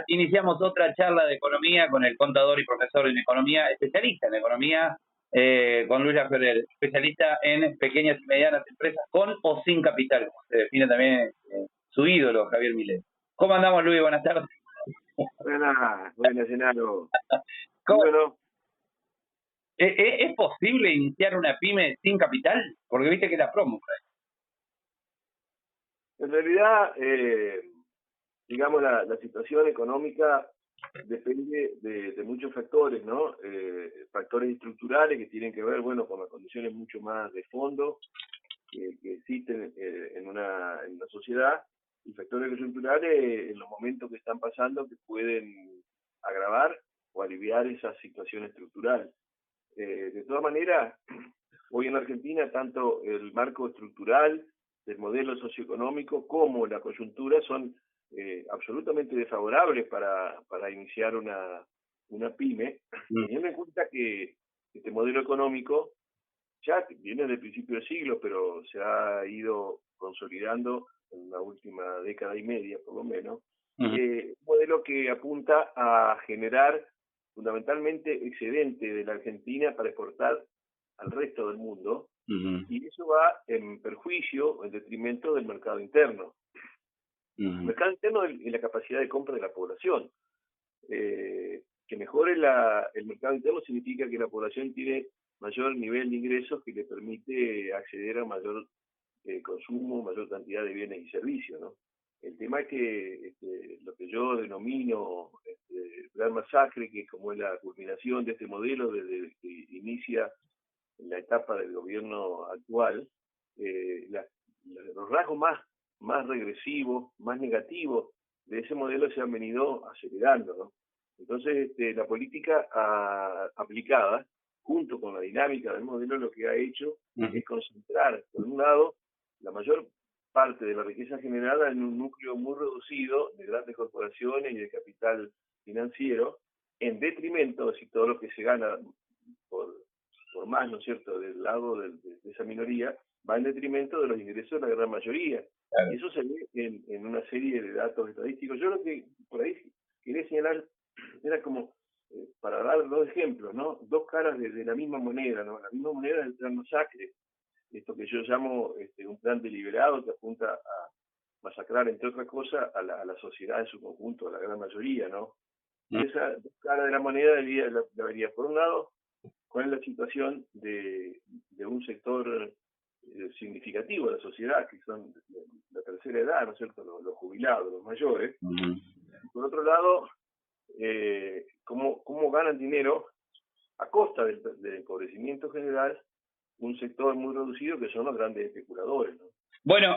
Iniciamos otra charla de economía con el contador y profesor en economía, especialista en economía, con Luis Laferrer, especialista en pequeñas y medianas empresas con o sin capital, como se define también su ídolo, Javier Milei. ¿Cómo andamos, Luis? Buenas tardes. Buenas, Genaro. Bueno, ¿es posible iniciar una pyme sin capital? Porque viste que la promo. En realidad, digamos, la situación económica depende de muchos factores, ¿no? Factores estructurales que tienen que ver, bueno, con las condiciones mucho más de fondo que existen en una sociedad, y factores estructurales en los momentos que están pasando que pueden agravar o aliviar esa situación estructural. De todas maneras, hoy en Argentina, tanto el marco estructural del modelo socioeconómico como la coyuntura son absolutamente desfavorables para iniciar una pyme, teniendo en cuenta que este modelo económico ya viene desde el principio del siglo, pero se ha ido consolidando en la última década y media, por lo menos, un modelo que apunta a generar fundamentalmente excedente de la Argentina para exportar al resto del mundo, y eso va en perjuicio, en detrimento del mercado interno. El mercado interno y la capacidad de compra de la población. Que mejore el mercado interno significa que la población tiene mayor nivel de ingresos que le permite acceder a mayor consumo, mayor cantidad de bienes y servicios, ¿no? El tema es que lo que yo denomino gran masacre, que es como es la culminación de este modelo desde que inicia la etapa del gobierno actual, los rasgos más regresivos, más negativos de ese modelo se han venido acelerando, ¿no? Entonces, la política aplicada, junto con la dinámica del modelo, lo que ha hecho es concentrar, por un lado, la mayor parte de la riqueza generada en un núcleo muy reducido de grandes corporaciones y de capital financiero, en detrimento, es decir, todo lo que se gana por más, ¿no es cierto?, del lado de esa minoría, va en detrimento de los ingresos de la gran mayoría. Claro. Y eso se ve en una serie de datos estadísticos. Yo lo que por ahí quería señalar era como, para dar dos ejemplos, ¿no? Dos caras de la misma moneda, ¿no? La misma moneda es el plan masacre, esto que yo llamo un plan deliberado que apunta a masacrar, entre otras cosas, a la sociedad en su conjunto, a la gran mayoría, ¿no? Y esa dos caras de la moneda debería, por un lado, cuál es la situación de un sector significativo de la sociedad, que son la tercera edad, ¿no es cierto?, los jubilados, los mayores. Por otro lado, cómo ganan dinero a costa del empobrecimiento general un sector muy reducido que son los grandes especuladores, ¿no? Bueno,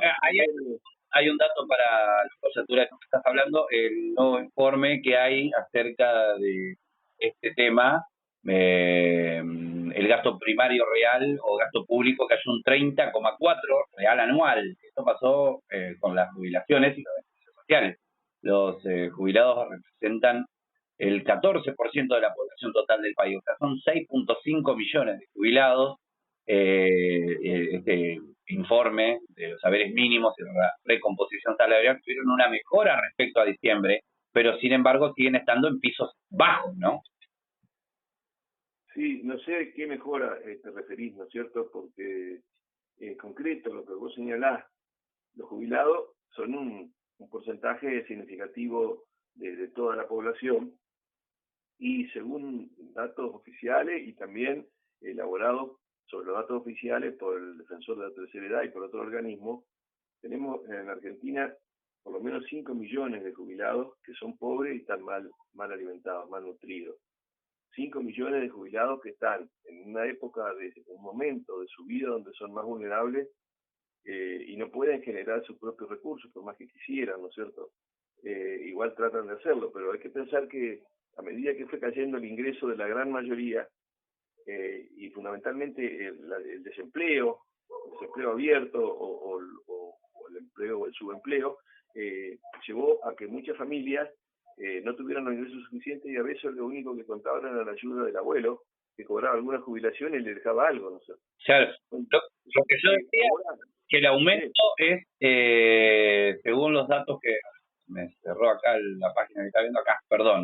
hay un dato para la coyuntura que estás hablando, el nuevo informe que hay acerca de este tema, el gasto primario real o gasto público, que hay un 30,4 real anual. Esto pasó con las jubilaciones y los beneficios sociales. Los jubilados representan el 14% de la población total del país, o sea, son 6.5 millones de jubilados. Este informe de los saberes mínimos y la recomposición salarial tuvieron una mejora respecto a diciembre, pero sin embargo siguen estando en pisos bajos, ¿no? Sí, no sé a qué mejora te referís, ¿no es cierto? Porque en concreto lo que vos señalás, los jubilados son un porcentaje significativo de toda la población, y según datos oficiales y también elaborados sobre los datos oficiales por el Defensor de la Tercera Edad y por otro organismo, tenemos en Argentina por lo menos 5 millones de jubilados que son pobres y están mal alimentados, mal nutridos. 5 millones de jubilados que están en una época, de un momento de su vida donde son más vulnerables y no pueden generar sus propios recursos, por más que quisieran, ¿no es cierto? Igual tratan de hacerlo, pero hay que pensar que a medida que fue cayendo el ingreso de la gran mayoría, y fundamentalmente el desempleo abierto o el empleo o el subempleo, llevó a que muchas familias no tuvieran los ingresos suficientes, y a veces lo único que contaban era la ayuda del abuelo, que cobraba alguna jubilación y le dejaba algo, no sé. Claro. Lo que yo decía que el aumento es, según los datos que me cerró acá la página que está viendo acá, perdón,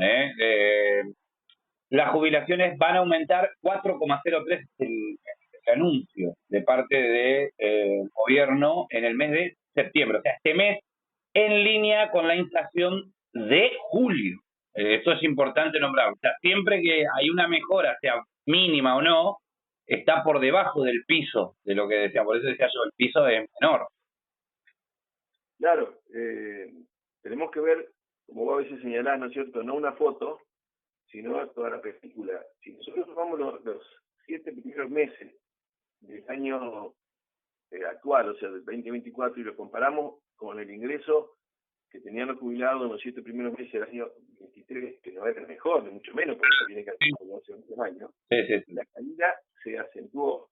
las jubilaciones van a aumentar 4,03 el anuncio de parte del gobierno en el mes de septiembre, o sea, este mes en línea con la inflación de julio. Esto es importante nombrar. O sea, siempre que hay una mejora, sea mínima o no, está por debajo del piso de lo que decía. Por eso decía yo, el piso es menor. Claro, tenemos que ver, como vos a veces señalás, ¿no es cierto?, no una foto, sino toda la película. Si nosotros tomamos los 7 primeros meses del año actual, o sea, del 2024, y lo comparamos con el ingreso que tenían los jubilados en los 7 primeros meses del año 23, que no era el mejor, ni mucho menos, porque tiene que hacer como hace muchos años, Sí. la caída se acentuó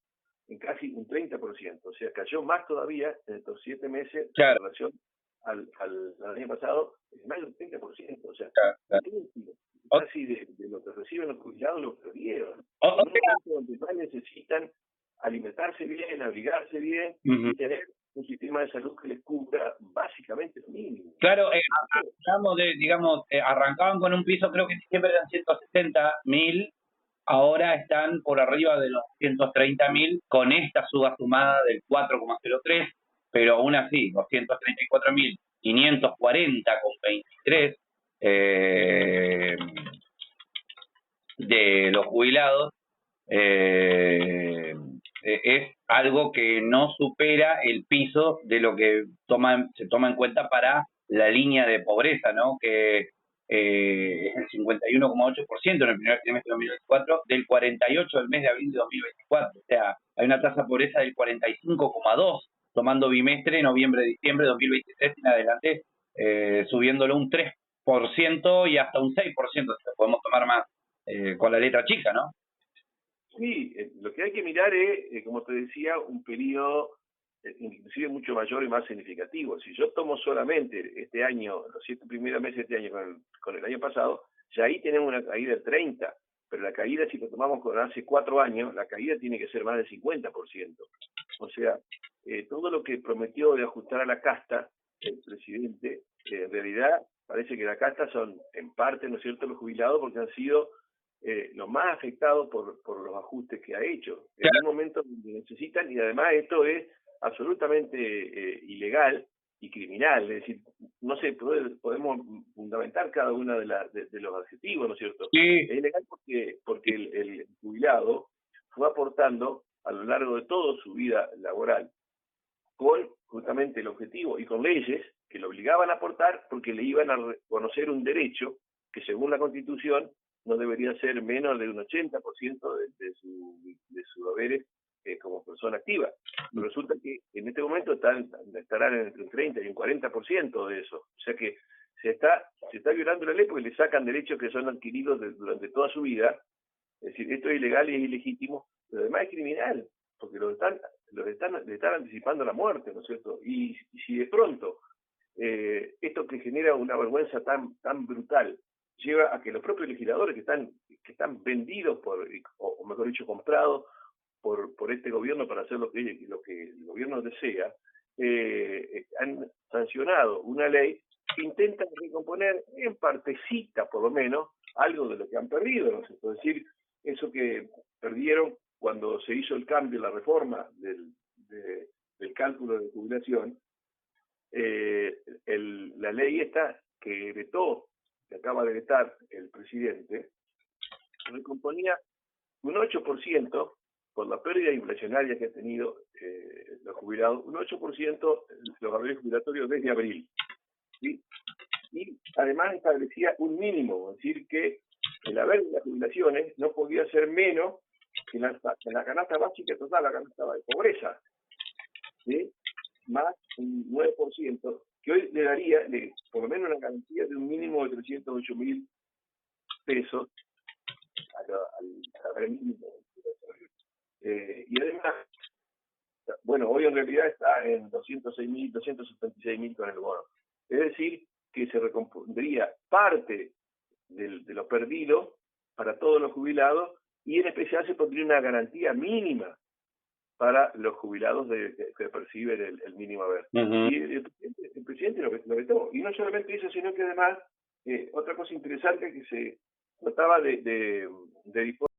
en casi un 30%, o sea, cayó más todavía en estos 7 meses claro, en relación al año pasado, es más de un 30%, o sea, claro. casi de lo que reciben los jubilados lo perdieron. O En un sea, momento donde más necesitan alimentarse bien, abrigarse bien y tener un sistema de salud que les cubra básicamente lo mínimo. Claro, arrancaban con un piso, creo que siempre eran 160.000, ahora están por arriba de los 130.000 con esta suba sumada del 4,03, pero aún así, 234.540,23 de los jubilados, es algo que no supera el piso de lo que se toma en cuenta para la línea de pobreza, ¿no? Que es el 51,8% en el primer trimestre de 2024, del 48% del mes de abril de 2024. O sea, hay una tasa de pobreza del 45,2%, tomando bimestre, noviembre, diciembre de 2023 en adelante, subiéndolo un 3% y hasta un 6%, si podemos tomar más con la letra chica, ¿no? Sí, lo que hay que mirar es, como te decía, un periodo inclusive mucho mayor y más significativo. Si yo tomo solamente este año, los 7 primeros meses de este año con el año pasado, ya ahí tenemos una caída del 30%, pero la caída, si lo tomamos con hace 4 años, la caída tiene que ser más del 50%. O sea, todo lo que prometió de ajustar a la casta el presidente, en realidad parece que la casta son en parte, ¿no es cierto?, los jubilados, porque han sido los más afectados por los ajustes que ha hecho. En un momento donde necesitan, y además esto es absolutamente ilegal y criminal, es decir, no sé, podemos fundamentar cada uno de los adjetivos, ¿no es cierto? Sí. Es ilegal porque el jubilado fue aportando a lo largo de toda su vida laboral con justamente el objetivo y con leyes que lo obligaban a aportar porque le iban a reconocer un derecho que según la Constitución no debería ser menos de un 80% de sus haberes como persona activa. Pero resulta que en este momento estarán entre un 30 y un 40% de eso. O sea que se está violando la ley porque le sacan derechos que son adquiridos durante toda su vida. Es decir, esto es ilegal y es ilegítimo, pero además es criminal, porque le están anticipando la muerte, ¿no es cierto? Y si de pronto esto que genera una vergüenza tan brutal lleva a que los propios legisladores que están vendidos o mejor dicho, comprados por este gobierno para hacer lo que el gobierno desea, han sancionado una ley que intenta recomponer en partecita, por lo menos, algo de lo que han perdido, ¿no? Es decir, eso que perdieron cuando se hizo el cambio, la reforma del cálculo de jubilación, la ley esta que acaba de vetar el presidente, recomponía un 8% por la pérdida inflacionaria que han tenido los jubilados, un 8% los haberes jubilatorios desde abril. ¿Sí? Y además establecía un mínimo, es decir, que el haber de las jubilaciones no podía ser menos que la canasta básica total, la canasta de pobreza, ¿sí? Más un 9%, que hoy le daría por lo menos una garantía de un mínimo de 308.000 pesos al haber mínimo. Y además, bueno, hoy en realidad está en 206.000, 276.000 con el bono. Es decir, que se recompondría parte de lo perdido para todos los jubilados y en especial se pondría una garantía mínima para los jubilados que perciben el mínimo haber. Y el presidente lo vetó. Y no solamente eso, sino que además, otra cosa interesante que se trataba de disponer